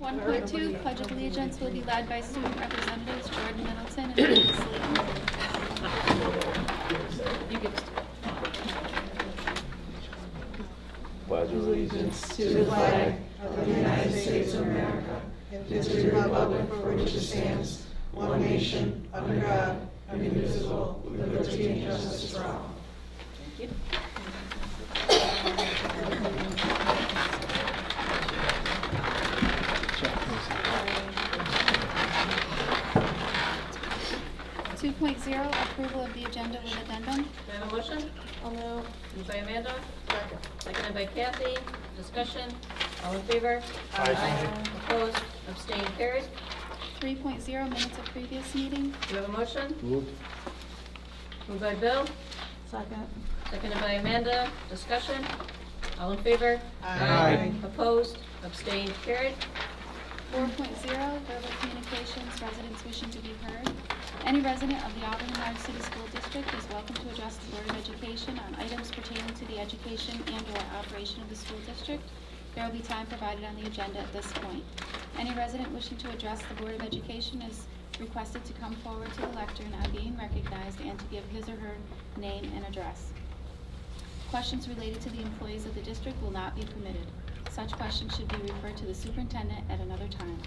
1.2, Pledge of Allegiance will be led by student representatives Jordan Middleton and Amy Slayton. You can just Pledge allegiance to the flag of the United States of America and to the republic for which it stands, one nation, under God, indivisible, with liberty and justice for all. Thank you. 2.0, approval of the agenda with addendum. Do I have a motion? I'll move. Moved by Amanda. Second. Seconded by Kathy. Discussion. All in favor? Aye. Opposed? Abstained? Carried. 3.0, minutes of previous meeting. Do we have a motion? Moved. Moved by Bill. Second. Seconded by Amanda. Discussion. All in favor? Aye. Opposed? Abstained? Carried. 4.0, verbal communications, residents wishing to be heard. Any resident of the Auburn Enlarged City School District is welcome to address the Board of Education on items pertaining to the education and/or operation of the school district. There will be time provided on the agenda at this point. Any resident wishing to address the Board of Education is requested to come forward to the lectern on being recognized and to give his or her name and address. Questions related to the employees of the district will not be permitted. Such questions should be referred to the superintendent at another time.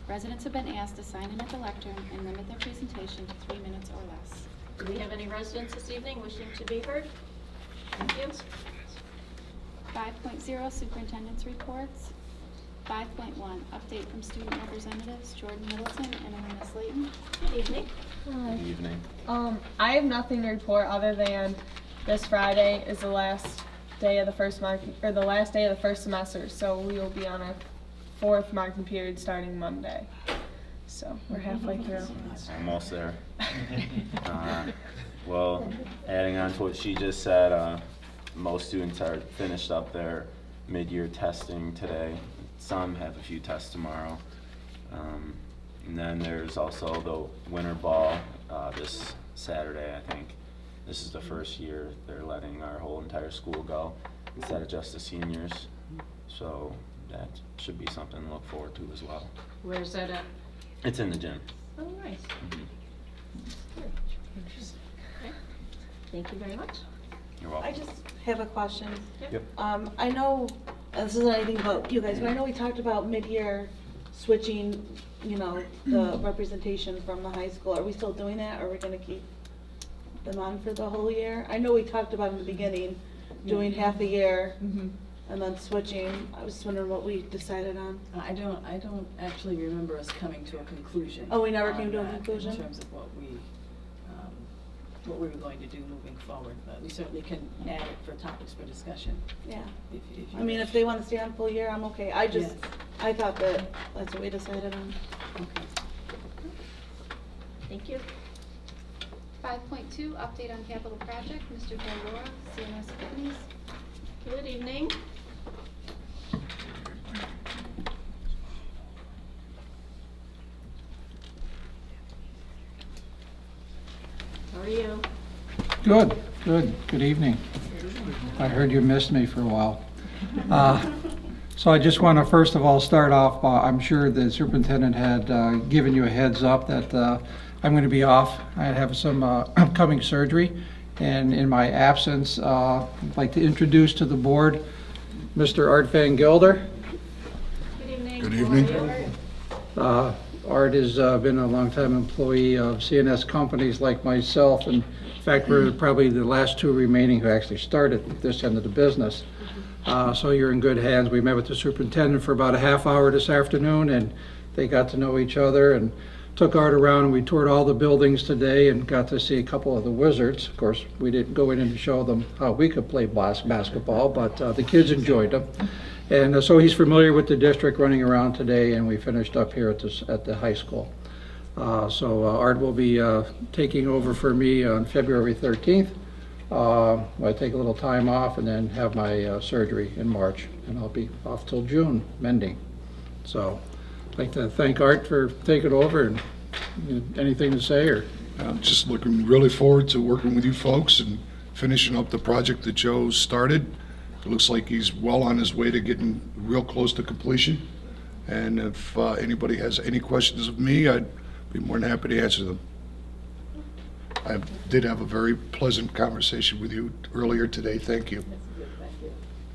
Residents have been asked to sign in at the lectern and limit their presentation to 3 minutes or less. Do we have any residents this evening wishing to be heard? Thank you. 5.0, superintendent's reports. 5.1, update from student representatives Jordan Middleton and Amy Slayton. Good evening. Good evening. I have nothing to report other than this Friday is the last day of the first the last day of the first semester, so we will be on our 4th marking period starting Monday. So we're halfway through. Almost there. Well, adding on to what she just said, most students are finished up their mid-year testing today. Some have a few tests tomorrow. And then there's also the winter ball this Saturday, I think. This is the first year they're letting our whole entire school go instead of just the seniors. So that should be something to look forward to as well. Where's that at? It's in the gym. Oh, nice. Good. Interesting. Okay. Thank you very much. You're welcome. I just have a question. Yep. I know, this isn't anything about you guys, but I know we talked about mid-year switching, the representation from the high school. Are we still doing that, or are we gonna keep them on for the whole year? I know we talked about in the beginning, doing half a year and then switching. I was just wondering what we decided on. I don't actually remember us coming to a conclusion. Oh, we never on came to a that conclusion? In terms of what we were going to do moving forward, but we certainly can add it for topics for discussion. Yeah. If I mean, if they want to stay on full year, I'm okay. Yes. I thought that's what we decided on. Okay. Thank you. 5.2, update on capital project, Mr. Delora, CNS Fitness. Good evening. How are you? Good evening. I heard you missed me for a while. So I just want to first of all start off, I'm sure the superintendent had given you a heads up that I'm going to be off. I have some upcoming surgery, and in my absence, I'd like to introduce to the board Mr. Art Van Gelder. Good evening. Good evening. How are you? Art has been a longtime employee of CNS companies like myself, and in fact, we're probably the last two remaining who actually started this end of the business. So you're in good hands. We met with the superintendent for about a half hour this afternoon, and they got to know each other and took Art around, and we toured all the buildings today and got to see a couple of the wizards. Of course, we didn't go in and show them how we could play basketball, but the kids enjoyed them. And so he's familiar with the district, running around today, and we finished up here at the high school. So Art will be taking over for me on February 13th. I take a little time off and then have my surgery in March, and I'll be off till June, mending. So I'd like to thank Art for taking over, and anything to say? Or Just looking really forward to working with you folks and finishing up the project that Joe started. It looks like he's well on his way to getting real close to completion, And if anybody has any questions of me, I'd be more than happy to answer them. I did have a very pleasant conversation with you earlier today. Thank you.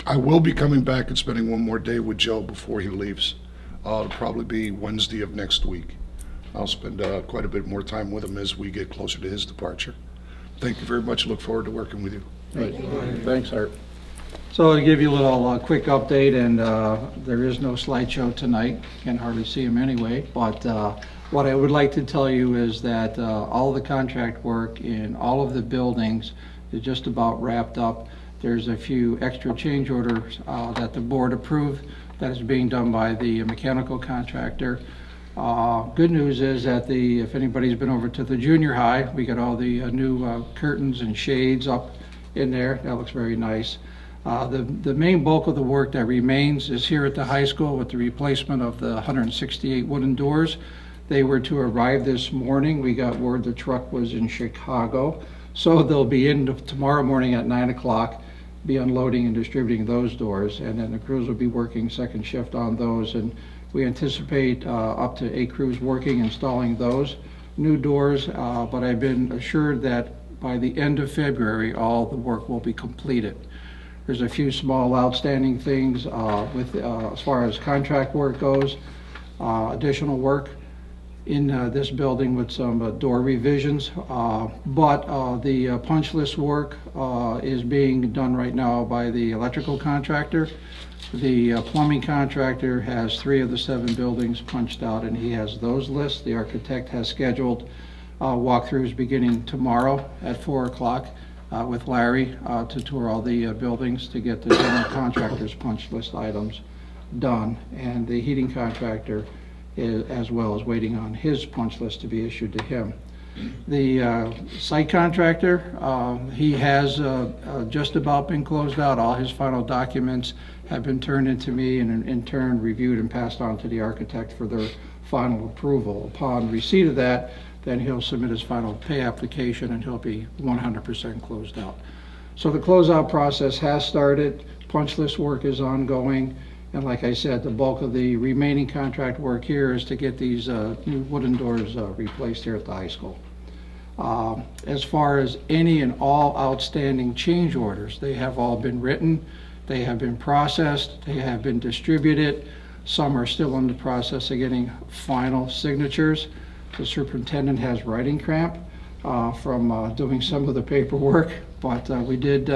I will be coming back and spending one more day with Joe before he leaves. It'll probably be Wednesday of next week. I'll spend quite a bit more time with him as we get closer to his departure. Thank you very much. Look forward to working with you. Thanks, Art. So to give you a little quick update, and there is no slideshow tonight, can hardly see him anyway, but what I would like to tell you is that all the contract work in all of the buildings is just about wrapped up. There's a few extra change orders that the board approved that is being done by the mechanical contractor. Good news is that if anybody's been over to the junior high, we got all the new curtains and shades up in there. That looks very nice. The main bulk of the work that remains is here at the high school with the replacement of the 168 wooden doors. They were to arrive this morning. We got word the truck was in Chicago. So they'll be in tomorrow morning at 9 o'clock, be unloading and distributing those doors. And then the crews will be working second shift on those. And we anticipate up to 8 crews working, installing those new doors. But I've been assured that by the end of February, all the work will be completed. There's a few small outstanding things as far as contract work goes, additional work in this building with some door revisions, but the punch list work is being done right now by the electrical contractor. The plumbing contractor has 3 of the 7 buildings punched out, and he has those lists. The architect has scheduled walkthroughs beginning tomorrow at 4 o'clock with Larry to tour all the buildings to get the general contractor's punch list items done. And the heating contractor as well as waiting on his punch list to be issued to him. The site contractor, he has just about been closed out. All his final documents have been turned into me and in turn reviewed and passed on to the architect for their final approval. Upon receipt of that, then he'll submit his final pay application and he'll be 100% closed out. So the closeout process has started. Punch list work is ongoing. And like I said, the bulk of the remaining contract work here is to get these new wooden doors replaced here at the high school. As far as any and all outstanding change orders, they have all been written, they have been processed, they have been distributed. Some are still in the process of getting final signatures. The superintendent has writing cramp from doing some of the paperwork, but we did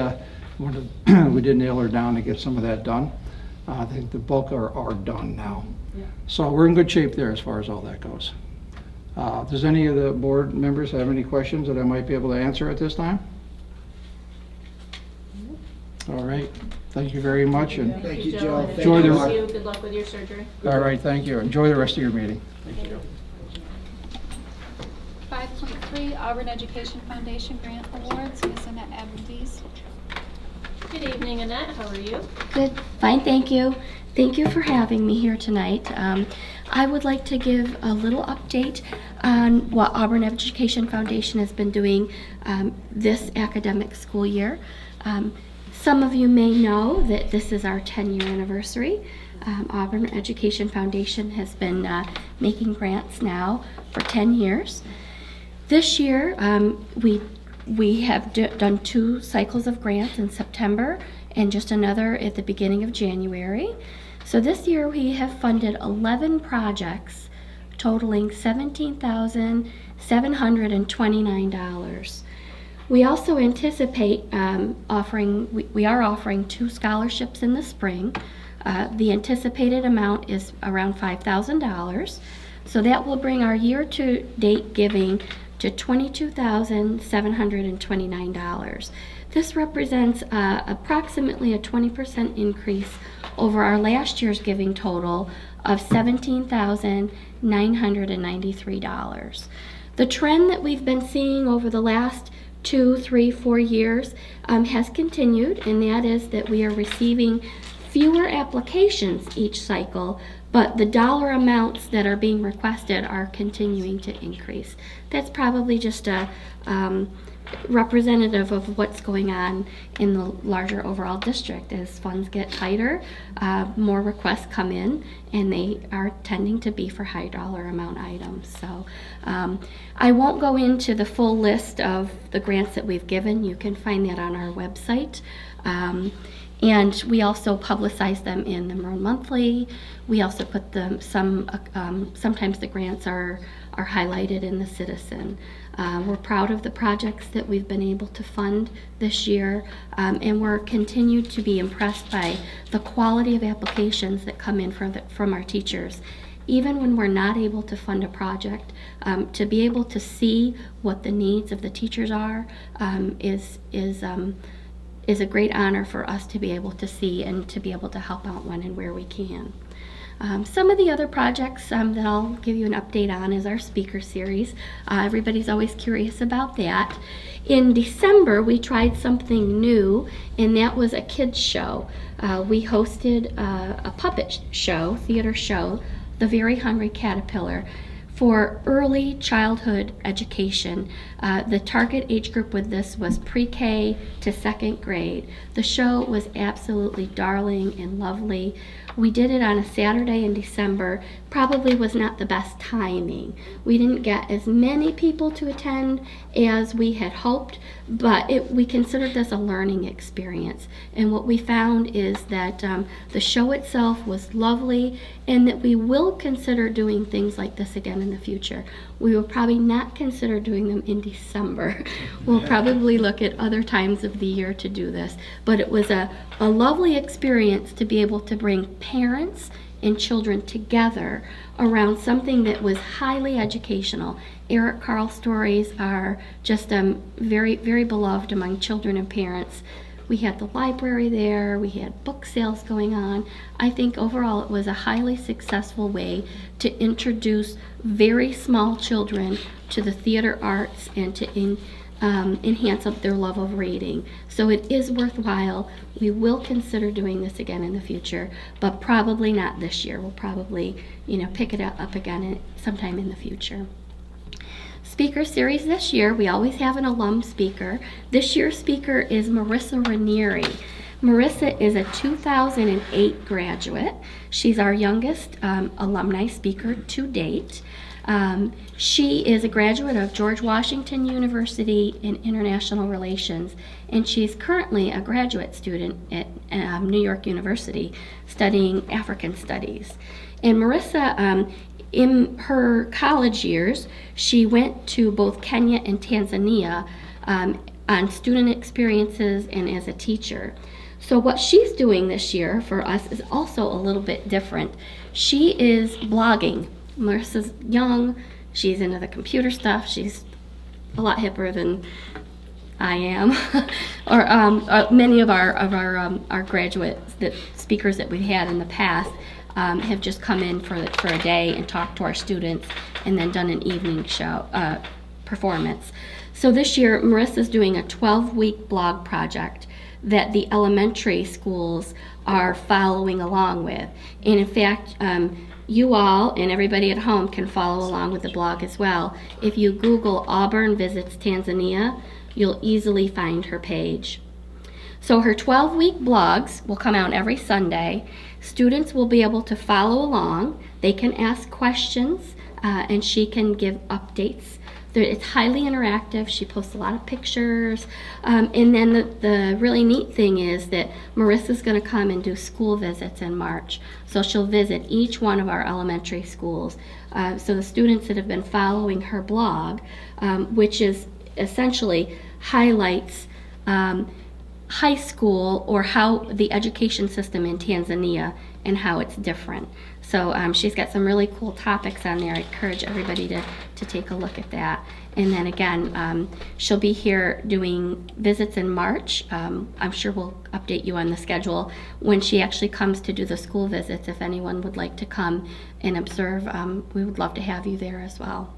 nail her down to get some of that done. I think the bulk are done now. Yeah. So we're in good shape there as far as all that goes. Does any of the board members have any questions that I might be able to answer at this time? All right. Thank you very much. And Thank you, Joe. Enjoy the Thank you. Good luck with your surgery. All right. Thank you. Enjoy the rest of your meeting. Thank you. 5.3 Auburn Education Foundation Grant Awards. Ms. Annette Aberdeen. Good evening, Annette. How are you? Good, fine, thank you. Thank you for having me here tonight. I would like to give a little update on what Auburn Education Foundation has been doing this academic school year. Some of you may know that this is our 10-year anniversary. Auburn Education Foundation has been making grants now for 10 years. This year, we have done 2 cycles of grants in September and just another at the beginning of January. So this year we have funded 11 projects totaling $17,729. We also anticipate we are offering 2 scholarships in the spring. The anticipated amount is around $5,000. So that will bring our year-to-date giving to $22,729. This represents approximately a 20% increase over our last year's giving total of $17,993. The trend that we've been seeing over the last 2, 3, 4 years has continued, and that is that we are receiving fewer applications each cycle, but the dollar amounts that are being requested are continuing to increase. That's probably just a representative of what's going on in the larger overall district. As funds get tighter, more requests come in, and they are tending to be for high dollar amount items. So I won't go into the full list of the grants that we've given. You can find that on our website. And we also publicize them in the Maroon Monthly. We also put them, sometimes the grants are highlighted in the Citizen. We're proud of the projects that we've been able to fund this year, and we're continued to be impressed by the quality of applications that come in from our teachers. Even when we're not able to fund a project, to be able to see what the needs of the teachers are is a great honor for us to be able to see and to be able to help out when and where we can. Some of the other projects that I'll give you an update on is our speaker series. Everybody's always curious about that. In December, we tried something new, and that was a kids show. We hosted a puppet show, theater show, The Very Hungry Caterpillar, for early childhood education. The target age group with this was pre-K to 2nd grade. The show was absolutely darling and lovely. We did it on a Saturday in December. Probably was not the best timing. We didn't get as many people to attend as we had hoped, but we considered this a learning experience. And what we found is that the show itself was lovely, and that we will consider doing things like this again in the future. We will probably not consider doing them in December. We'll probably look at other times of the year to do this. But it was a lovely experience to be able to bring parents and children together around something that was highly educational. Eric Carle stories are just very, very beloved among children and parents. We had the library there, we had book sales going on. I think overall it was a highly successful way to introduce very small children to the theater arts and to enhance up their love of reading. So it is worthwhile. We will consider doing this again in the future, but probably not this year. We'll probably, pick it up again sometime in the future. Speaker series this year, we always have an alum speaker. This year's speaker is Marissa Ranieri. Marissa is a 2008 graduate. She's our youngest alumni speaker to date. She is a graduate of George Washington University in International Relations, and she's currently a graduate student at New York University studying African Studies. And Marissa, in her college years, she went to both Kenya and Tanzania on student experiences and as a teacher. So what she's doing this year for us is also a little bit different. She is blogging. Marissa's young, she's into the computer stuff, she's a lot hipper than I am, or many of our graduates, speakers that we've had in the past, have just come in for a day and talked to our students and then done an evening show performance. So this year, Marissa's doing a 12-week blog project that the elementary schools are following along with. And in fact, you all and everybody at home can follow along with the blog as well. If you Google Auburn Visits Tanzania, you'll easily find her page. So her 12-week blogs will come out every Sunday. Students will be able to follow along. They can ask questions, and she can give updates. It's highly interactive. She posts a lot of pictures. And then the really neat thing is that Marissa's going to come and do school visits in March. So she'll visit each one of our elementary schools. So the students that have been following her blog, which is essentially highlights high school or how the education system in Tanzania and how it's different. So she's got some really cool topics on there. I encourage everybody to take a look at that. And then again, she'll be here doing visits in March. I'm sure we'll update you on the schedule when she actually comes to do the school visits. If anyone would like to come and observe, we would love to have you there as well.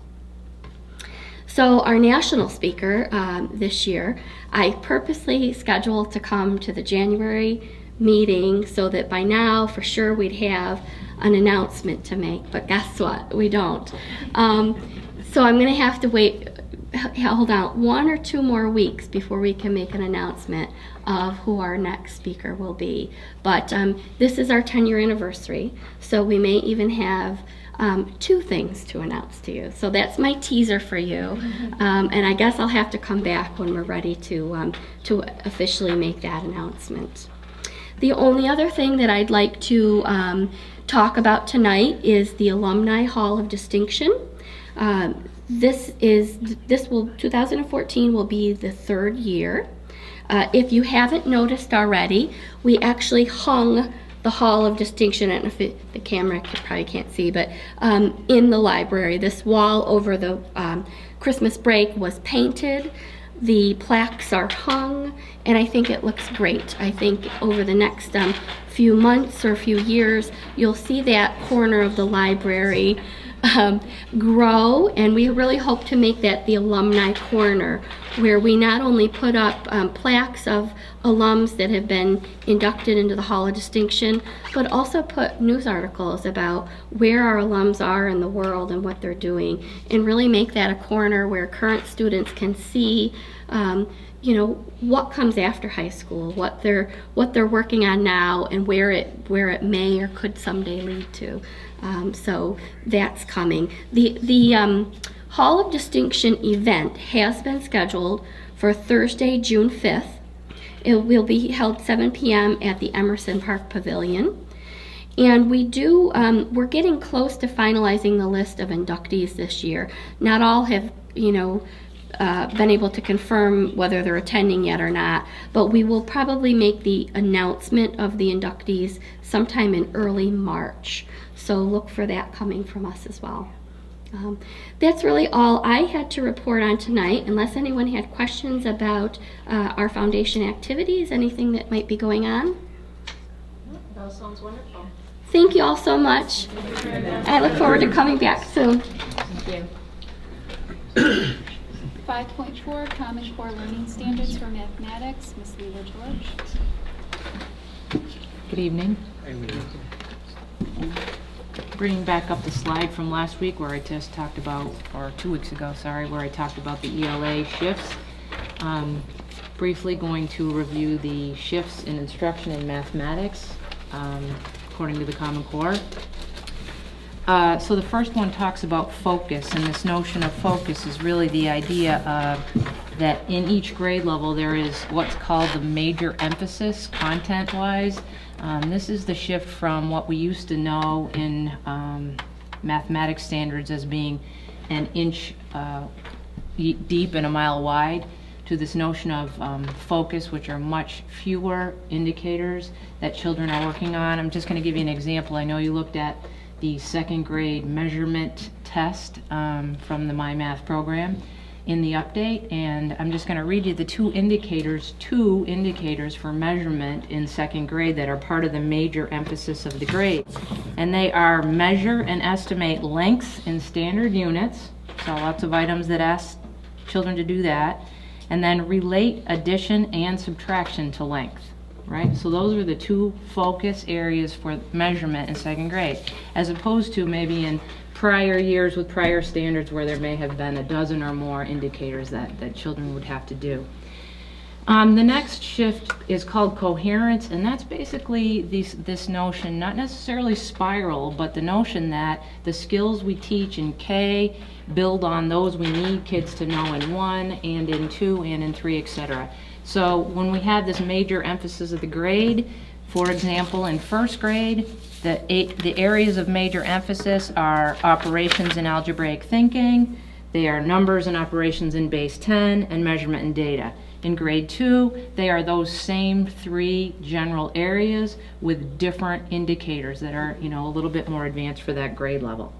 So our national speaker this year, I purposely scheduled to come to the January meeting so that by now for sure we'd have an announcement to make, but guess what? We don't. So I'm going to have to wait hold on 1 or 2 more weeks before we can make an announcement of who our next speaker will be. But this is our 10-year anniversary, so we may even have 2 things to announce to you. So that's my teaser for you, and I guess I'll have to come back when we're ready to officially make that announcement. The only other thing that I'd like to talk about tonight is the Alumni Hall of Distinction. 2014 will be the 3rd year. If you haven't noticed already, we actually hung the Hall of Distinction, and if the camera probably can't see, but in the library. This wall over the Christmas break was painted. The plaques are hung, and I think it looks great. I think over the next few months or few years, you'll see that corner of the library grow, and we really hope to make that the alumni corner, where we not only put up plaques of alums that have been inducted into the Hall of Distinction, but also put news articles about where our alums are in the world and what they're doing, and really make that a corner where current students can see what comes after high school, what they're working on now, and where it may or could someday lead to. So that's coming. The Hall of Distinction event has been scheduled for Thursday, June 5th. It will be held 7 p.m. at the Emerson Park Pavilion. And we're getting close to finalizing the list of inductees this year. Not all have, been able to confirm whether they're attending yet or not, but we will probably make the announcement of the inductees sometime in early March. So look for that coming from us as well. That's really all I had to report on tonight, unless anyone had questions about our foundation activities, anything that might be going on. That sounds wonderful. Thank you all so much. I look forward to coming back soon. Thank you. 5.4 Common Core Learning Standards for Mathematics, Ms. Leela George. Good evening. Bringing back up the slide from last week where I just talked about, or 2 weeks ago, sorry, where I talked about the ELA shifts. Briefly going to review the shifts in instruction in mathematics according to the Common Core. So the first one talks about focus, and this notion of focus is really the idea that in each grade level there is what's called the major emphasis content-wise. This is the shift from what we used to know in mathematics standards as being an inch deep and a mile wide, to this notion of focus, which are much fewer indicators that children are working on. I'm just going to give you an example. I know you looked at the 2nd grade measurement test from the My Math program in the update, and I'm just going to read you the two indicators for measurement in 2nd grade that are part of the major emphasis of the grade. And they are measure and estimate length in standard units, so lots of items that ask children to do that, and then relate addition and subtraction to length. Right? So those are the 2 focus areas for measurement in 2nd grade, as opposed to maybe in prior years with prior standards where there may have been a dozen or more indicators that children would have to do. The next shift is called coherence, and that's basically this notion, not necessarily spiral, but the notion that the skills we teach in K build on those we need kids to know in 1 and in 2 and in 3, etc. So when we have this major emphasis of the grade, for example, in 1st grade, the areas of major emphasis are operations in algebraic thinking, they are numbers and operations in base 10, and measurement and data. In grade 2, they are those same 3 general areas with different indicators that are, a little bit more advanced for that grade level.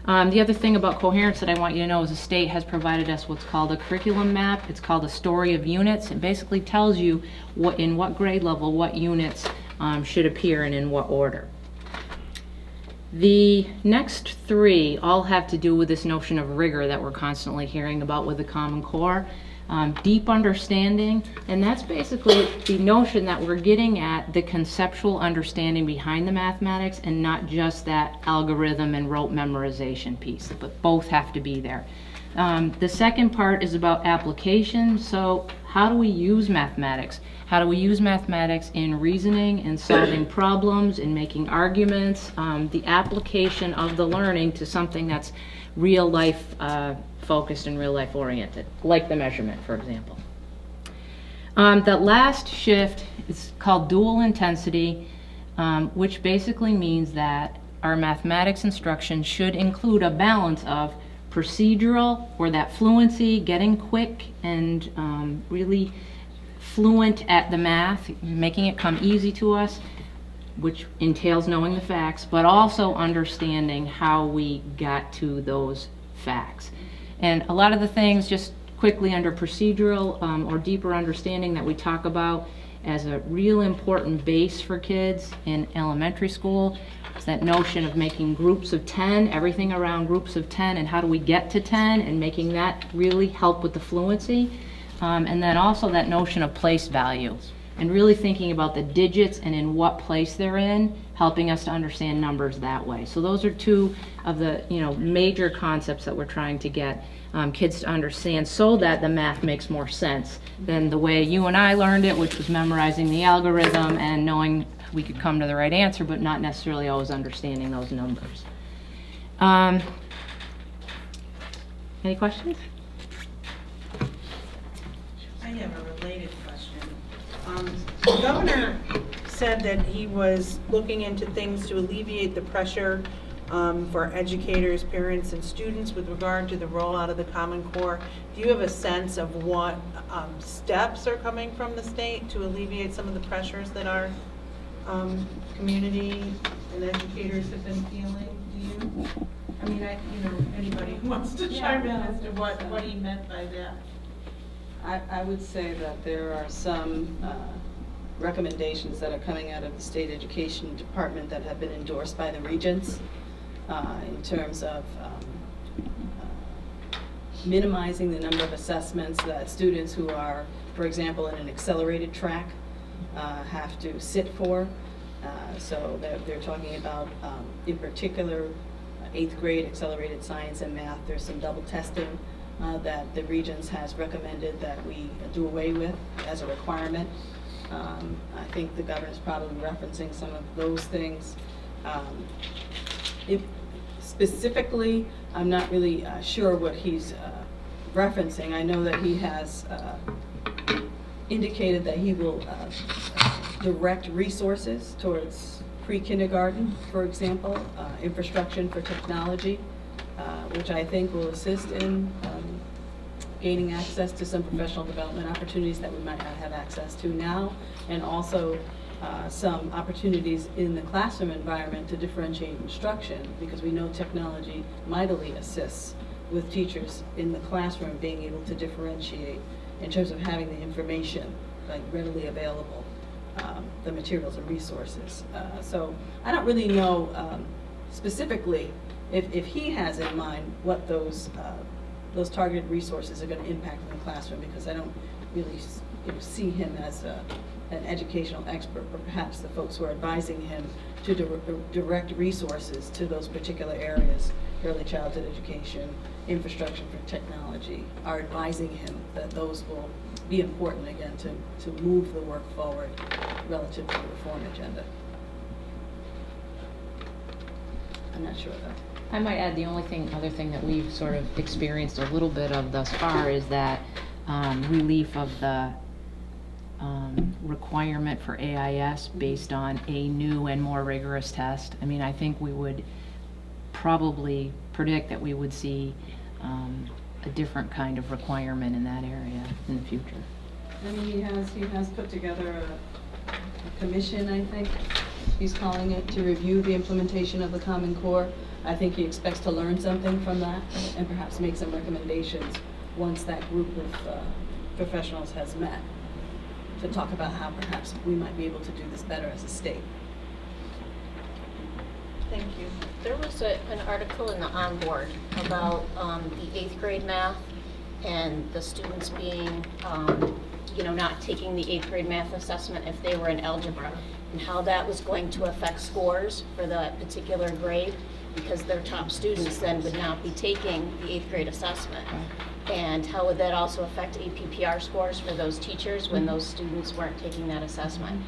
The other thing about coherence that I want you to know is the state has provided us what's called a curriculum map. It's called a story of units. It basically tells you in what grade level what units should appear and in what order. The next 3 all have to do with this notion of rigor that we're constantly hearing about with the Common Core. Deep understanding, and that's basically the notion that we're getting at the conceptual understanding behind the mathematics and not just that algorithm and rote memorization piece, but both have to be there. The second part is about application. So how do we use mathematics? How do we use mathematics in reasoning and solving problems and making arguments? The application of the learning to something that's real life focused and real life oriented, like the measurement, for example. The last shift is called dual intensity, which basically means that our mathematics instruction should include a balance of procedural, or that fluency, getting quick and really fluent at the math, making it come easy to us, which entails knowing the facts, but also understanding how we got to those facts. And a lot of the things, just quickly under procedural or deeper understanding, that we talk about as a real important base for kids in elementary school, is that notion of making groups of 10, everything around groups of 10, and how do we get to 10, and making that really help with the fluency. And then also that notion of place value, and really thinking about the digits and in what place they're in, helping us to understand numbers that way. So those are two of the major concepts that we're trying to get kids to understand, so that the math makes more sense than the way you and I learned it, which was memorizing the algorithm and knowing we could come to the right answer, but not necessarily always understanding those numbers. Any questions? I have a related question. The governor said that he was looking into things to alleviate the pressure for educators, parents, and students with regard to the rollout of the Common Core. Do you have a sense of what steps are coming from the state to alleviate some of the pressures that our community and educators have been feeling? Do you? I mean, anybody who wants to chime in as to what he meant by that. I would say that there are some recommendations that are coming out of the State Education Department that have been endorsed by the regents in terms of minimizing the number of assessments that students who are, for example, in an accelerated track have to sit for. So they're talking about, in particular, 8th grade accelerated science and math. There's some double testing that the Regents has recommended that we do away with as a requirement. I think the governor's probably referencing some of those things. Specifically, I'm not really sure what he's referencing. I know that he has indicated that he will direct resources towards pre-kindergarten, for example, infrastructure for technology, which I think will assist in gaining access to some professional development opportunities that we might not have access to now, and also some opportunities in the classroom environment to differentiate instruction, because we know technology mightily assists with teachers in the classroom being able to differentiate in terms of having the information like readily available, the materials and resources. So I don't really know specifically if he has in mind what those targeted resources are going to impact in the classroom, because I don't really see him as an educational expert, or perhaps the folks who are advising him to direct resources to those particular areas, early childhood education, infrastructure for technology, are advising him that those will be important again to move the work forward relative to the reform agenda. I'm not sure though. I might add the other thing that we've sort of experienced a little bit of thus far is that relief of the requirement for AIS based on a new and more rigorous test. I mean, I think we would probably predict that we would see a different kind of requirement in that area in the future. I mean, he has put together a commission, I think, he's calling it, to review the implementation of the Common Core. I think he expects to learn something from that and perhaps make some recommendations once that group of professionals has met, to talk about how perhaps we might be able to do this better as a state. Thank you. There was an article in the Onboard about the 8th grade math and the students being, not taking the 8th grade math assessment if they were in algebra. and how that was going to affect scores for that particular grade, because their top students then would not be taking the 8th grade assessment. And how would that also affect APPR scores for those teachers when those students weren't taking that assessment?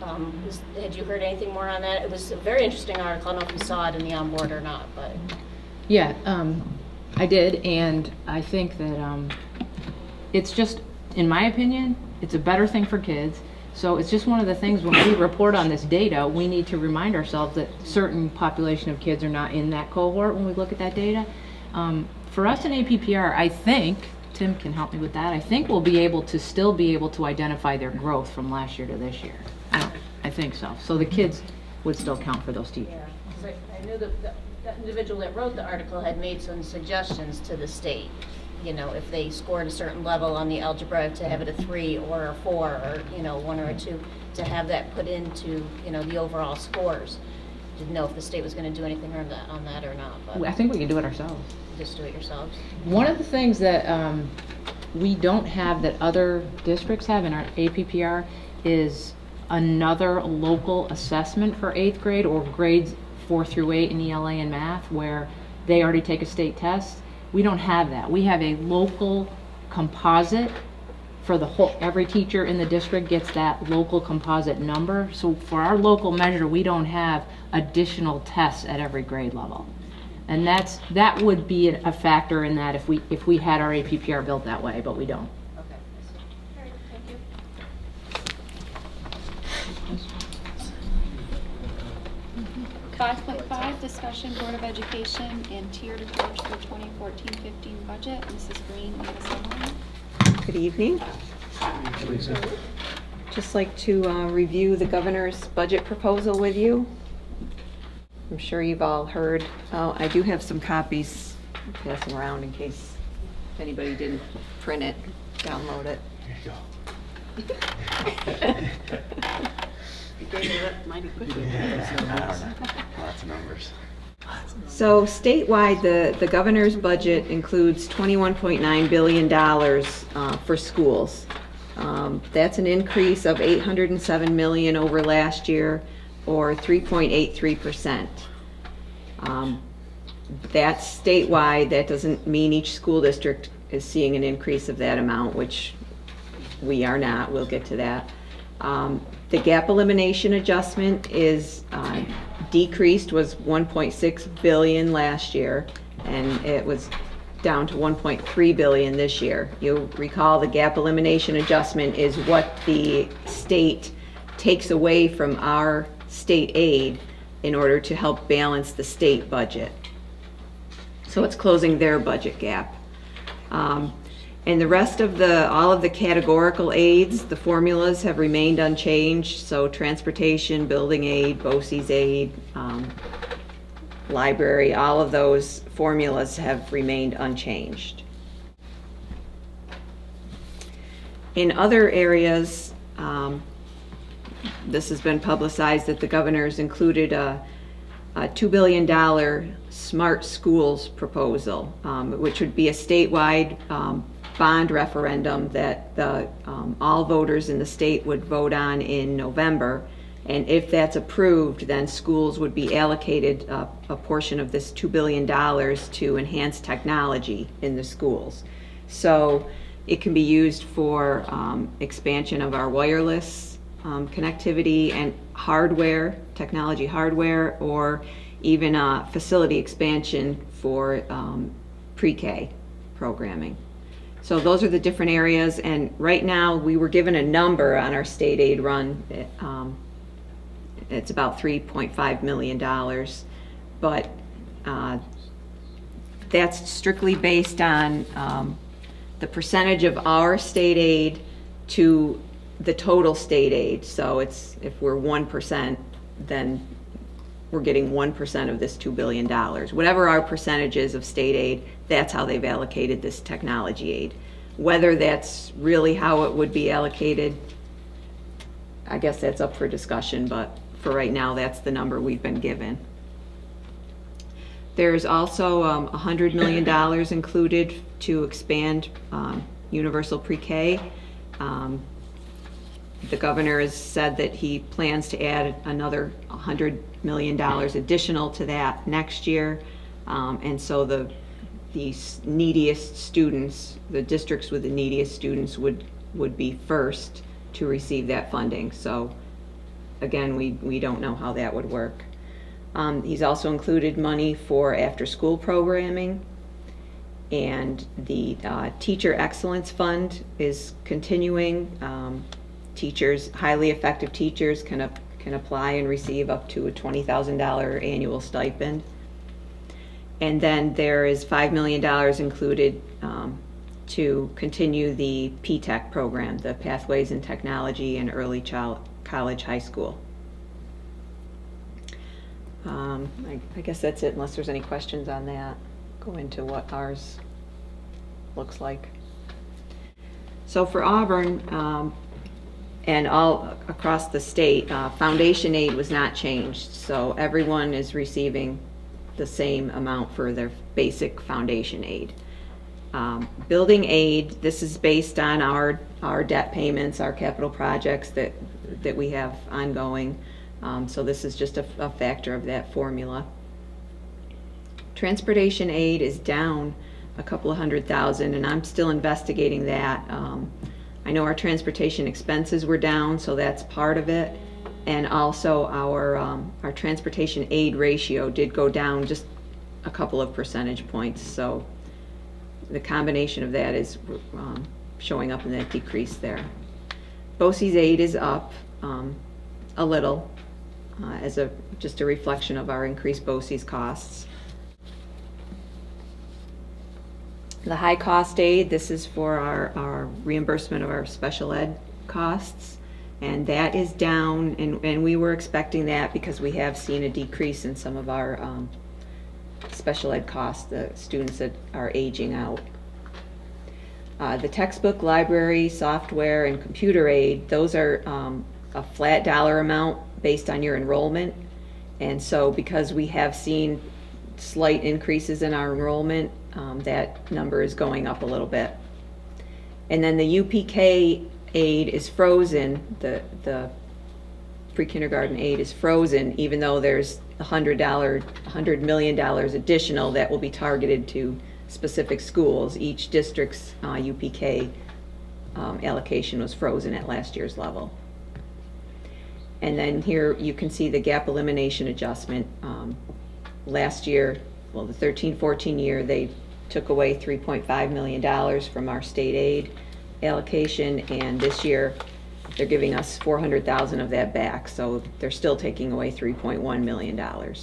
Had you heard anything more on that? It was a very interesting article. I don't know if you saw it in the onboard or not, but. Yeah, I did, and I think that it's just, in my opinion, it's a better thing for kids. So it's just one of the things when we report on this data, we need to remind ourselves that certain population of kids are not in that cohort when we look at that data. For us in APPR, I think, Tim can help me with that, I think we'll be able to still be able to identify their growth from last year to this year. I think so. So the kids would still count for those teachers. Yeah, 'cause I knew that that individual that wrote the article had made some suggestions to the state. You know, if they scored a certain level on the algebra, to have it a 3 or a 4 or, 1 or a 2, to have that put into, the overall scores. Didn't know if the state was going to do anything on that or not, I but think we can do it ourselves. just do it yourselves. One of the things that we don't have that other districts have in our APPR is another local assessment for 8th grade or grades 4 through 8 in ELA and math, where they already take a state test. We don't have that. We have a local composite for the whole, every teacher in the district gets that local composite number. So for our local measure, we don't have additional tests at every grade level. And that would be a factor in that if we had our APPR built that way, but we don't. Okay, I see. All right, thank you. 5.5, discussion Board of Education and tiered approach for 2014-15 budget. Mrs. Green, lead us on. Good evening. Just like to review the governor's budget proposal with you. I'm sure you've all heard. I do have some copies passing around in case anybody didn't print it, download it. You gave it up mighty quickly. Lots of numbers. So statewide, the governor's budget includes $21.9 billion for schools. That's an increase of $807 million over last year, or 3.83%. That's statewide. That doesn't mean each school district is seeing an increase of that amount, which we are not. We'll get to that. The gap elimination adjustment is decreased, was $1.6 billion last year, and it was down to $1.3 billion this year. You'll recall the gap elimination adjustment is what the state takes away from our state aid in order to help balance the state budget. So it's closing their budget gap. And the rest of all of the categorical aids, the formulas have remained unchanged. So transportation, building aid, BOCES aid, library, all of those formulas have remained unchanged. In other areas, this has been publicized that the governor's included a $2 billion Smart Schools proposal, which would be a statewide bond referendum that all voters in the state would vote on in November. And if that's approved, then schools would be allocated a portion of this $2 billion to enhance technology in the schools. So it can be used for expansion of our wireless connectivity and hardware, technology hardware, or even facility expansion for pre-K programming. So those are the different areas, and right now we were given a number on our state aid run. It's about $3.5 million, but that's strictly based on the percentage of our state aid to the total state aid. So it's, if we're 1%, then we're getting 1% of this $2 billion. Whatever our percentage is of state aid, that's how they've allocated this technology aid. Whether that's really how it would be allocated, I guess that's up for discussion, but for right now, that's the number we've been given. There's also $100 million included to expand universal pre-K. The governor has said that he plans to add another $100 million additional to that next year. And so the neediest students, the districts with the neediest students would be first to receive that funding. So again, we don't know how that would work. He's also included money for after-school programming, and the Teacher Excellence Fund is continuing. Teachers, highly effective teachers can apply and receive up to a $20,000 annual stipend. And then there is $5 million included to continue the P-TECH program, the Pathways in Technology and Early College High School. I guess that's it, unless there's any questions on that. Go into what ours looks like. So for Auburn, and all across the state, foundation aid was not changed. So everyone is receiving the same amount for their basic foundation aid. Building aid, this is based on our debt payments, our capital projects that we have ongoing. So this is just a factor of that formula. Transportation aid is down a couple of $100,000, and I'm still investigating that. I know our transportation expenses were down, so that's part of it. And also our transportation aid ratio did go down just a couple of percentage points. So the combination of that is showing up in that decrease there. BOCES aid is up a little as just a reflection of our increased BOCES costs. The high cost aid, this is for our reimbursement of our special ed costs, and that is down, and we were expecting that because we have seen a decrease in some of our special ed costs, the students that are aging out. The textbook, library, software, and computer aid, those are a flat dollar amount based on your enrollment, and so because we have seen slight increases in our enrollment, that number is going up a little bit. And then the UPK aid is frozen, the pre-kindergarten aid is frozen, even though there's $100 million additional that will be targeted to specific schools. Each district's UPK allocation was frozen at last year's level. And then here you can see the gap elimination adjustment. Last year, well, the 13-14 year, they took away $3.5 million from our state aid allocation, and this year they're giving us $400,000 of that back, so they're still taking away $3.1 million.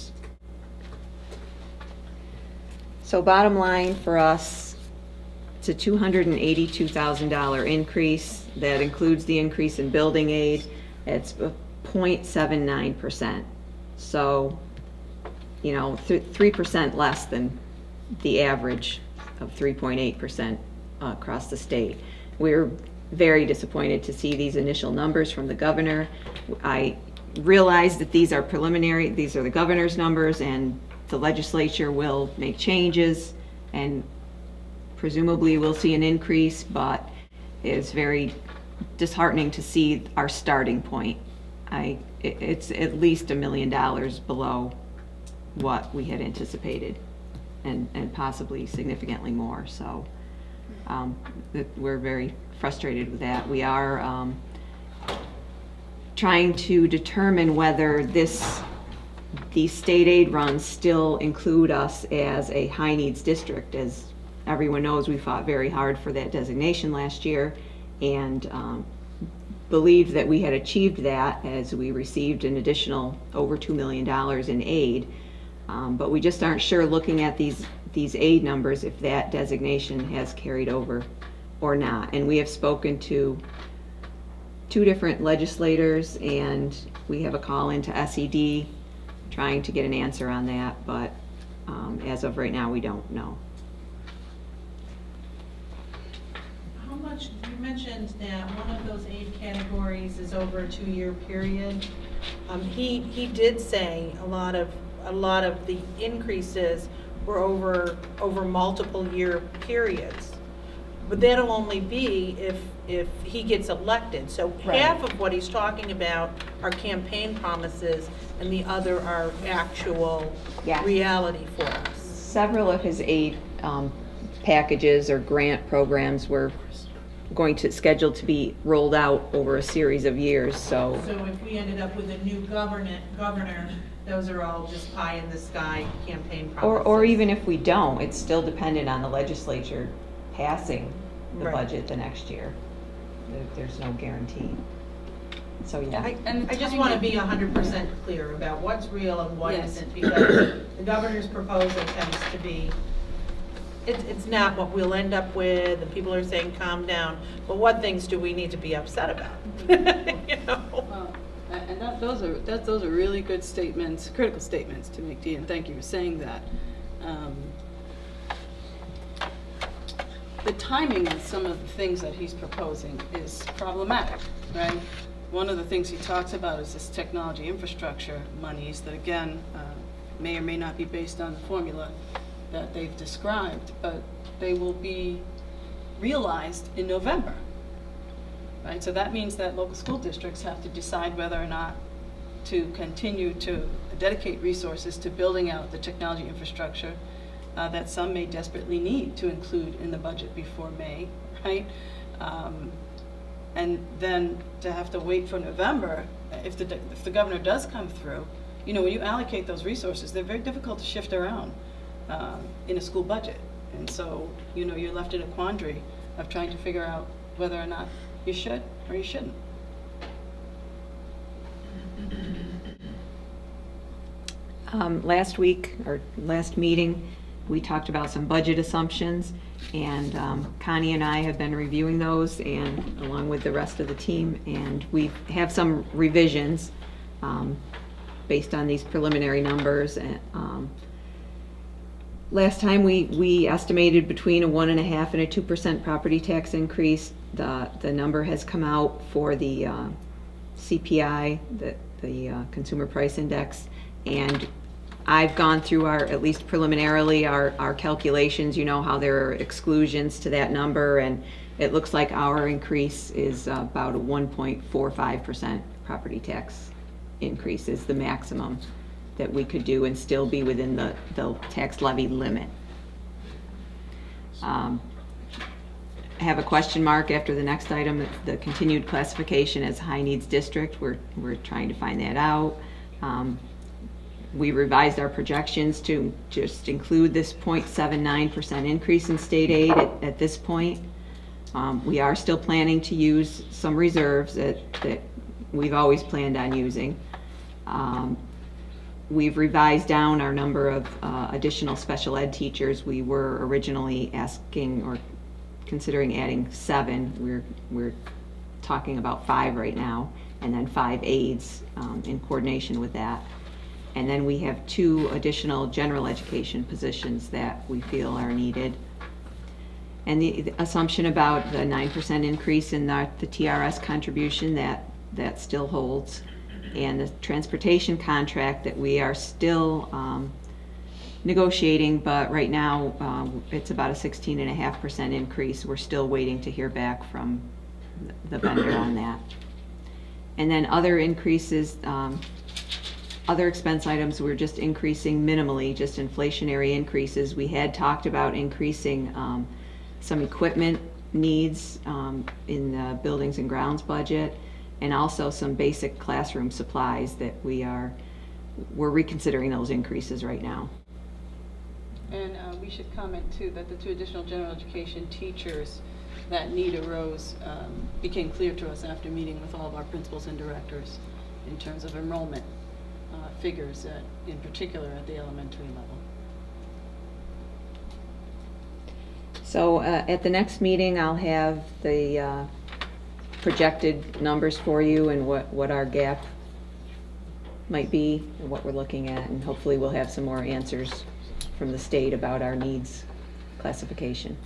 So bottom line for us, it's a $282,000 increase. That includes the increase in building aid. It's 0.79%. So, 3% less than the average of 3.8% across the state. We're very disappointed to see these initial numbers from the governor. I realize that these are preliminary, these are the governor's numbers, and the legislature will make changes and presumably we'll see an increase, but it's very disheartening to see our starting point. It's at least $1 million below what we had anticipated, and possibly significantly more. So we're very frustrated with that. We are trying to determine whether these state aid runs still include us as a high needs district. As everyone knows, we fought very hard for that designation last year, and believed that we had achieved that as we received an additional over $2 million in aid. But we just aren't sure, looking at these aid numbers, if that designation has carried over or not. And we have spoken to 2 different legislators, and we have a call into SED trying to get an answer on that, but as of right now, we don't know. How much, you mentioned that one of those aid categories is over a 2-year period. He did say a lot of the increases were over multiple year periods. But that'll only be if he gets elected. So Right. half of what he's talking about are campaign promises, and the other are actual Yes. reality for us. Several of his aid packages or grant programs were scheduled to be rolled out over a series of years, so. So if we ended up with a new governor, those are all just pie in the sky campaign promises. Or even if we don't, it's still dependent on the legislature passing the Right. budget the next year. There's no guarantee. So, yeah. I just want to be 100% clear about what's real and what isn't, because the governor's proposal tends to be, it's not what we'll end up with, and people are saying calm down, but what things do we need to be upset about? You know? And those are really good statements, critical statements to make, Dee, and thank you for saying that. The timing of some of the things that he's proposing is problematic, right? One of the things he talks about is this technology infrastructure monies that, again, may or may not be based on the formula that they've described, but they will be realized in November, right? So that means that local school districts have to decide whether or not to continue to dedicate resources to building out the technology infrastructure that some may desperately need to include in the budget before May, right? And then to have to wait for November, if the governor does come through, when you allocate those resources, they're very difficult to shift around in a school budget. And so, you're left in a quandary of trying to figure out whether or not you should or you shouldn't. Last week, or last meeting, we talked about some budget assumptions, and Connie and I have been reviewing those, and along with the rest of the team, and we have some revisions based on these preliminary numbers. Last time we estimated between a 1.5% and a 2% property tax increase. The number has come out for the CPI, the Consumer Price Index, and I've gone through at least preliminarily, our calculations. You know how there are exclusions to that number, and it looks like our increase is about a 1.45% property tax increase is the maximum that we could do and still be within the tax levy limit. I have a question mark after the next item, the continued classification as high needs district. We're trying to find that out. We revised our projections to just include this 0.79% increase in state aid at this point. We are still planning to use some reserves that we've always planned on using. We've revised down our number of additional special ed teachers. We were originally asking or considering adding 7. We're talking about 5 right now, and then 5 aides in coordination with that. And then we have 2 additional general education positions that we feel are needed. And the assumption about the 9% increase in the TRS contribution, that still holds. And the transportation contract that we are still negotiating, but right now it's about a 16.5% increase. We're still waiting to hear back from the vendor on that. And then other increases, other expense items, we're just increasing minimally, just inflationary increases. We had talked about increasing some equipment needs in the buildings and grounds budget, and also some basic classroom supplies that we're reconsidering those increases right now. And we should comment too that the 2 additional general education teachers that need arose became clear to us after meeting with all of our principals and directors in terms of enrollment figures, in particular at the elementary level. So at the next meeting, I'll have the projected numbers for you and what our gap might be and what we're looking at, and hopefully we'll have some more answers from the state about our needs classification.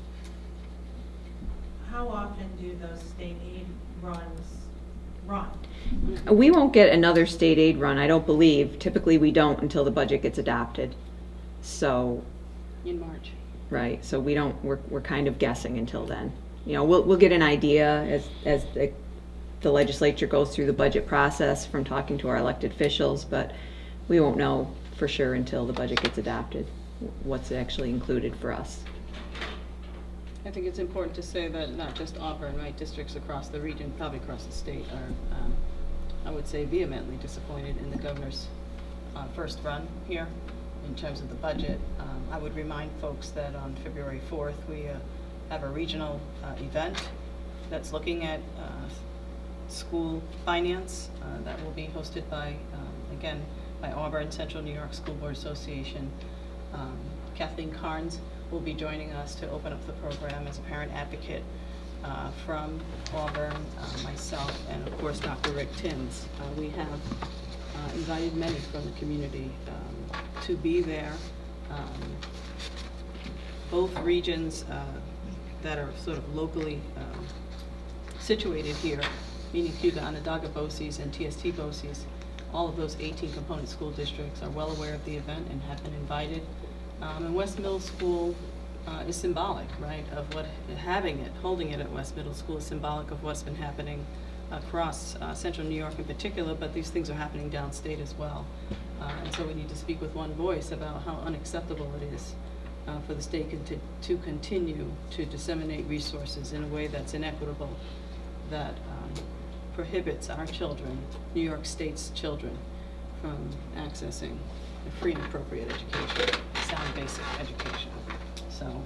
How often do those state aid runs run? We won't get another state aid run, I don't believe. Typically, we don't until the budget gets adopted. So, In March. right, so we're kind of guessing until then. we'll get an idea as the legislature goes through the budget process from talking to our elected officials, but we won't know for sure until the budget gets adopted, what's actually included for us. I think it's important to say that not just Auburn, right, districts across the region, probably across the state, are, I would say, vehemently disappointed in the governor's first run here in terms of the budget. I would remind folks that on February 4th, we have a regional event that's looking at school finance that will be hosted by, again, by Auburn, Central New York School Board Association. Kathleen Carnes will be joining us to open up the program as a parent advocate from Auburn, myself, and of course Dr. Rick Timms. We have invited many from the community to be there. Both regions that are sort of locally situated here, meaning Cuba, Onondaga BOCES and TST BOCES, all of those 18 component school districts are well aware of the event and have been invited. And West Middle School is symbolic, right, of what holding it at West Middle School is symbolic of what's been happening across Central New York in particular, but these things are happening downstate as well. And so we need to speak with one voice about how unacceptable it is for the state to continue to disseminate resources in a way that's inequitable, that prohibits our children, New York State's children, from accessing a free and appropriate education, sound basic education. So,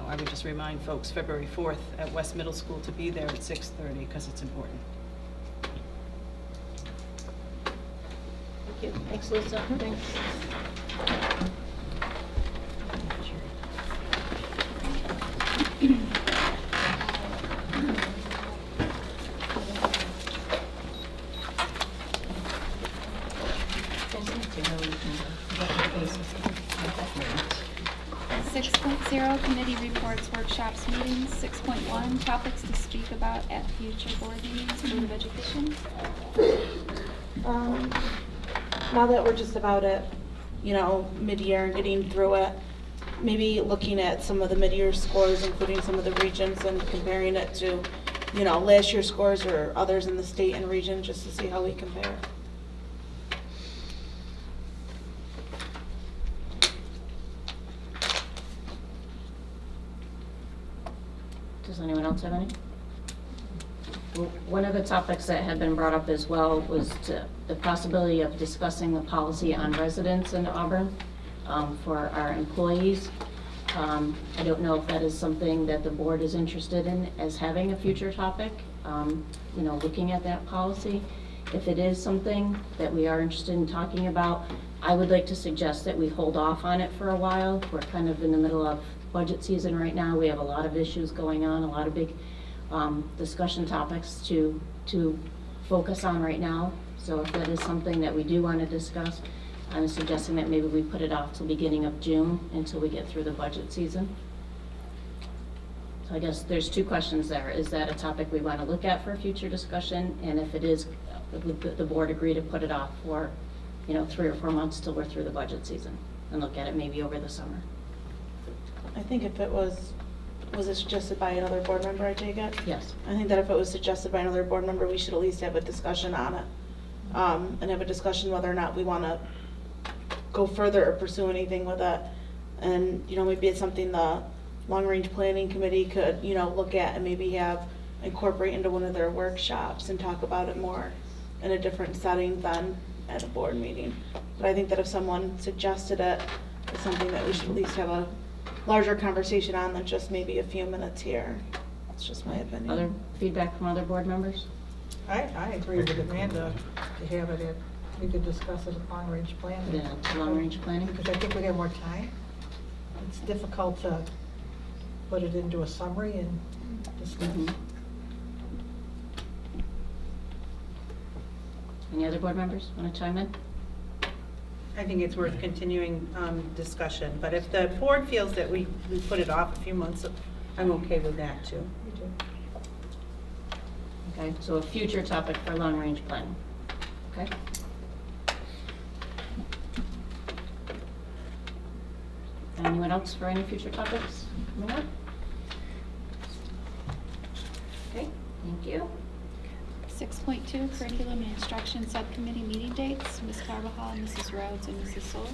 I would just remind folks February 4th at West Middle School to be there at 6:30 because it's important. Thank you. Thanks, Lisa. Thanks. 6.0, committee reports, workshops, meetings. 6.1, topics to speak about at future board meetings, Board of Education. Now that we're just about at, mid-year and getting through it, maybe looking at some of the mid-year scores, including some of the regions, and comparing it to, last year's scores or others in the state and region, just to see how we compare. Does anyone else have any? One of the topics that had been brought up as well was the possibility of discussing the policy on residence in Auburn for our employees. I don't know if that is something that the board is interested in as having a future topic, looking at that policy. If it is something that we are interested in talking about, I would like to suggest that we hold off on it for a while. We're kind of in the middle of budget season right now. We have a lot of issues going on, a lot of big discussion topics to focus on right now. So if that is something that we do want to discuss, I'm suggesting that maybe we put it off till beginning of June until we get through the budget season. So I guess there's two questions there. Is that a topic we want to look at for a future discussion? And if it is, would the board agree to put it off for, 3 or 4 months till we're through the budget season and look at it maybe over the summer? I think if it was it suggested by another board member, I take it? Yes. I think that if it was suggested by another board member, we should at least have a discussion on it. And have a discussion whether or not we want to go further or pursue anything with it. And, maybe it's something the long-range planning committee could, look at and maybe incorporate into one of their workshops and talk about it more in a different setting than at a board meeting. But I think that if someone suggested it, it's something that we should at least have a larger conversation on than just maybe a few minutes here. That's just my opinion. Other feedback from other board members? I agree with Amanda to have it we could discuss it at long-range planning. Yeah, long-range planning? Because I think we have more time. It's difficult to put it into a summary and discuss. Mhm. Any other board members want to chime in? I think it's worth continuing discussion, but if the board feels that we put it off a few months, I'm okay with that too. Okay, so a future topic for long-range planning. Okay? Anyone else for any future topics coming up? Thank you. 6.2, Curriculum and Instruction Subcommittee meeting dates, Ms. Carbajal, Mrs. Rhodes, and Mrs. Souls.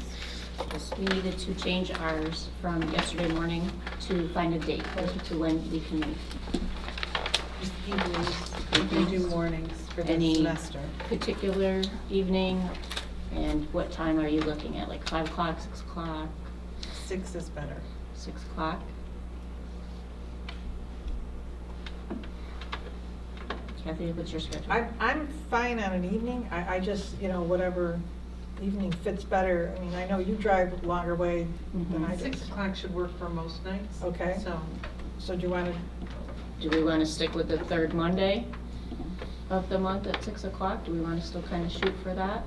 Yes, we needed to change ours from yesterday morning to find a date to when we can meet. Just evenings, we do mornings for the Any semester. particular evening, and what time are you looking at, like 5 o'clock, 6 o'clock, 6 is better. 6 o'clock? Kathy, what's your schedule? I'm fine on an evening. I just, whatever evening fits better. I mean, I know you drive a longer way than I do. 6 o'clock should work for most nights. Okay. So do you want to, Do we want to stick with the third Monday of the month at 6 o'clock? Do we want to still kind of shoot for that?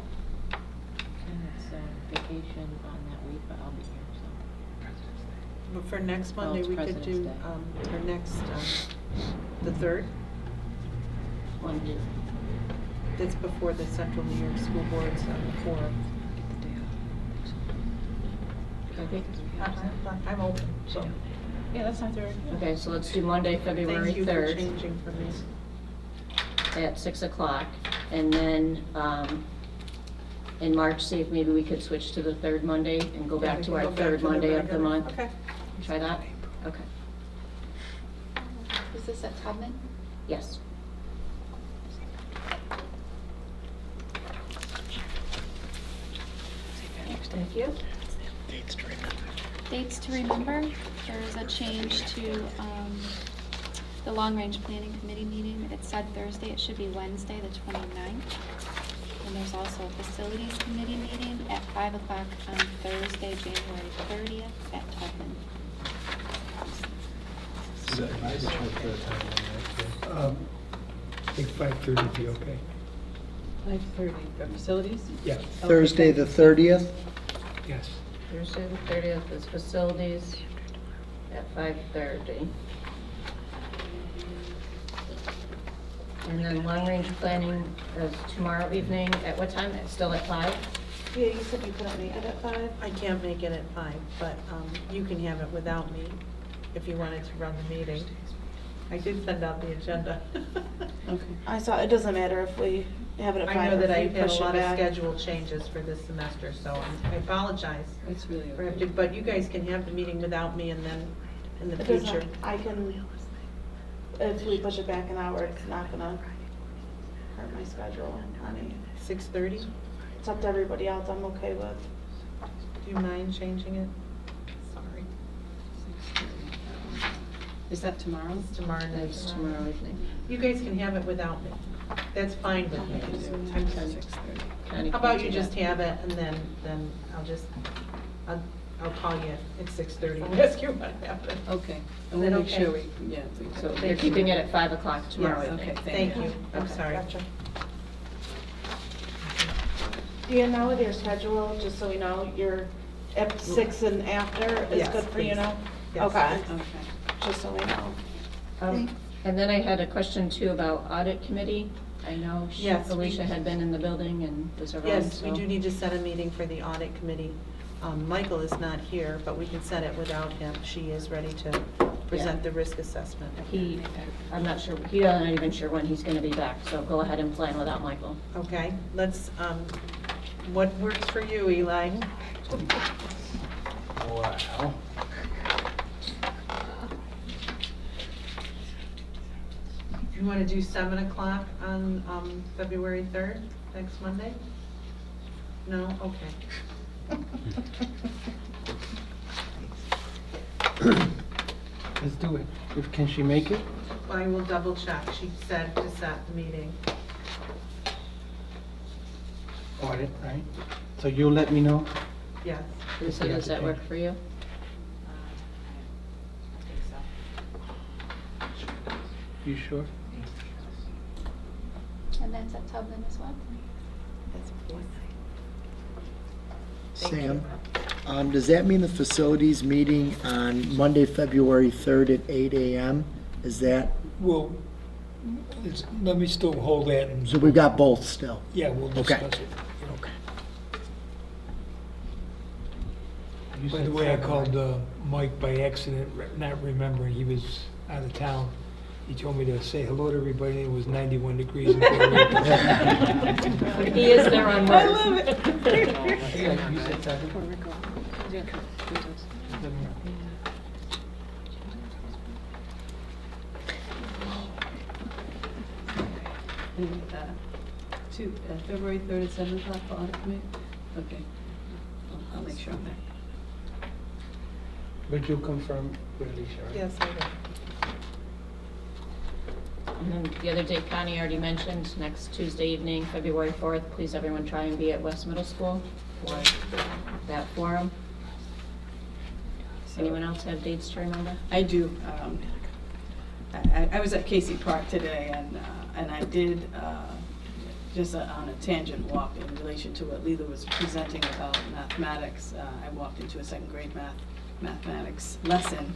And it's vacation on that week, but I'll be here, so. but for next Well, Monday, it's we could President's do, Day. for next, the 3rd. One, two. That's before the Central New York School Board's on the 4th. Kathy? I'm open, so. Yeah, that's not third. Okay, so let's do Monday, February Thank you for 3rd changing for me. at 6 o'clock. And then in March, see if maybe we could switch to the third Monday and go back we to can our go back third to the Monday of the regular. month. Okay. Try that? Okay. Is this at Tubman? Yes. Thank you. Dates to remember, there is a change to the Long Range Planning Committee meeting. It said Thursday, it should be Wednesday, the 29th. And there's also a Facilities Committee meeting at 5 o'clock on Thursday, January 30th at Tubman. I think 5:30 would be okay. 5:30, facilities? Yeah. Thursday, the 30th? Yes. Thursday, the 30th is facilities at 5:30. And then long-range planning is tomorrow evening, at what time? It's still at 5? Yeah, you said you couldn't make it at 5? I can't make it at 5, but you can have it without me if you wanted to run the meeting. I did send out the agenda. Okay. I saw, it doesn't matter if we have it at 5 I know or that if I we had a push it lot of back. schedule changes for this semester, so I apologize. That's really for okay. having to- But you guys can have the meeting without me, and then in the It future. doesn't, I can, if we push it back an hour, it's not gonna hurt my schedule. I mean, 6:30? it's up to everybody else, I'm okay with. Do you mind changing it? Sorry. Is that tomorrow? Tomorrow night. That's tomorrow evening. You guys can have it without me. That's fine with me. I'm sorry. 6:30. Connie, How can about do you that? just have it, and then I'll call you at 6:30 and ask you what happened. Okay, and Is we'll that make sure okay? we, yeah. So Thank you're you. keeping it at 5 o'clock tomorrow Yes, evening? okay. Thank you. I'm Okay. sorry. Gotcha. Do you know with your schedule, just so we know, you're at 6 and after is Yes, good for you please. now? Yes. Okay, Okay. just so we know. And then I had a question too about audit committee. I know Yes, Alicia we- had been in the building and was around, Yes, we so- do need to set a meeting for the audit committee. Michael is not here, but we can set it without him. She is ready to present the risk assessment. I'm not sure, he's not even sure when he's gonna be back, so go ahead and plan without Michael. Okay, let's, what works for you, Eli? Wow. You want to do 7 o'clock on February 3rd, next Monday? No? Okay. Let's do it. Can she make it? I will double check. She said to set the meeting. Audit, right? So you'll let me know? Yes. So does that work for you? You sure? And that's at Tubman as well. Sam, does that mean the facilities meeting on Monday, February 3rd at 8 a.m.? Is that, Well, let me still hold that and. so we've got both still? Yeah, we'll Okay. discuss it. Okay. By the way, I called Mike by accident, not remembering he was out of town. He told me to say hello to everybody, and it was 91 degrees in Fahrenheit. He is there on I work. love it. You said seven? February 3rd at 7 o'clock for audit committee? Okay. I'll make sure I'm there. But you'll confirm with Alicia, right? Yes, I do. And then the other day, Connie already mentioned, next Tuesday evening, February 4th, please everyone try and be at West Middle School for that forum. Anyone else have dates to remember? I do. I was at Casey Park today, and I did, just on a tangent walk in relation to what Leela was presenting about mathematics. I walked into a second grade mathematics lesson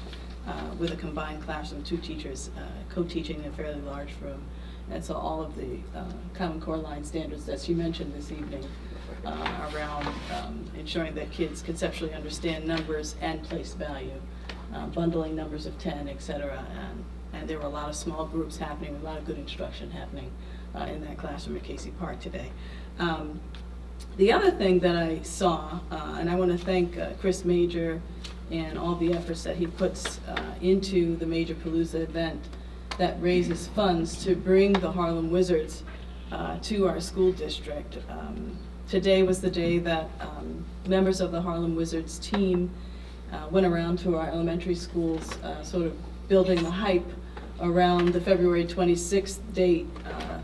with a combined classroom, 2 teachers co-teaching in a fairly large room. And so all of the Common Core line standards that she mentioned this evening around ensuring that kids conceptually understand numbers and place value, bundling numbers of 10, et cetera. And there were a lot of small groups happening, a lot of good instruction happening in that classroom at Casey Park today. The other thing that I saw, and I want to thank Chris Major and all the efforts that he puts into the Major Palooza event that raises funds to bring the Harlem Wizards to our school district. Today was the day that members of the Harlem Wizards team went around to our elementary schools, sort of building the hype around the February 26th date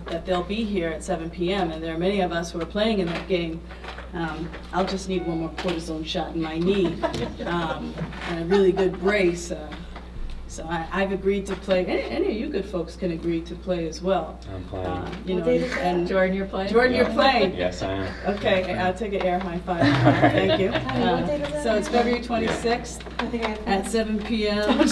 that they'll be here at 7 p.m. And there are many of us who are playing in that game. I'll just need one more cortisone shot in my knee and a really good brace. So I've agreed to play. Any of you good folks can agree to play as well. I'm playing. You know, and Jordan, you're playing? Jordan, you're playing. Yes, I am. Okay, I'll take an air high five. Thank you. So it's February 26th at 7 p.m.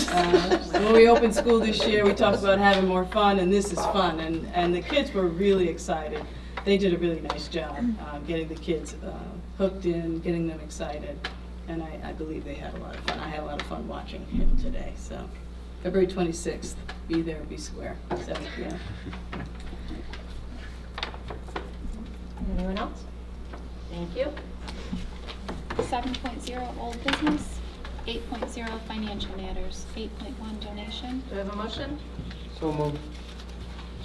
When we opened school this year, we talked about having more fun, and this is fun. And the kids were really excited. They did a really nice job getting the kids hooked in, getting them excited. And I believe they had a lot of fun. I had a lot of fun watching him today. So February 26th, be there, be square, 7 p.m. Anyone else? Thank you. 7.0 old business, 8.0 financial matters, 8.1 donation. Do I have a motion? So moved.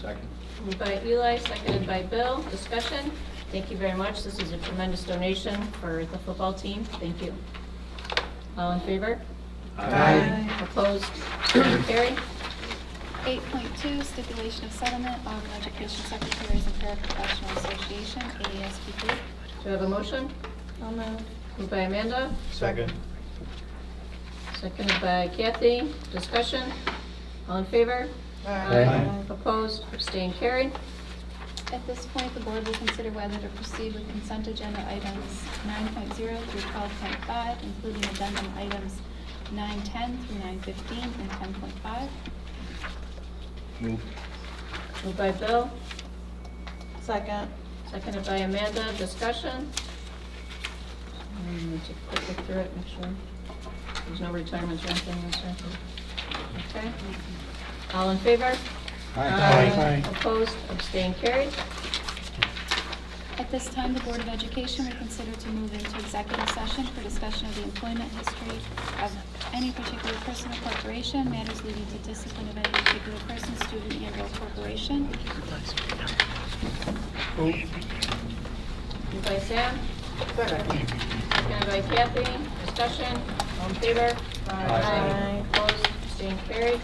Second. Moved by Eli, seconded by Bill. Discussion? Thank you very much. This is a tremendous donation for the football team. Thank you. All in favor? Aye. Opposed? Carried. 8.2 stipulation of settlement, Auburn Education Secretaries and Paraprofessional Association, AASPP. Do I have a motion? I'll move. Moved by Amanda, Second. seconded by Kathy. Discussion? All in favor? Aye. Opposed? Abstained? Carried. At this point, the board will consider whether to proceed with consent agenda items 9.0 through 12.5, including addendum items 9:10 through 9:15 and 10.5. Move. Moved by Bill, Second. seconded by Amanda. Discussion? Let me take a quick look through it, make sure there's no retirements or anything in this. Okay. All in favor? Aye. Opposed? Abstained? Carried. At this time, the Board of Education will consider to move into executive session for discussion of the employment history of any particular person or corporation, matters leading to discipline of any particular person, student, and/or corporation. Moved by Sam. Seconded by Kathy. Discussion? All in favor? Aye. Opposed? Abstained? Carried.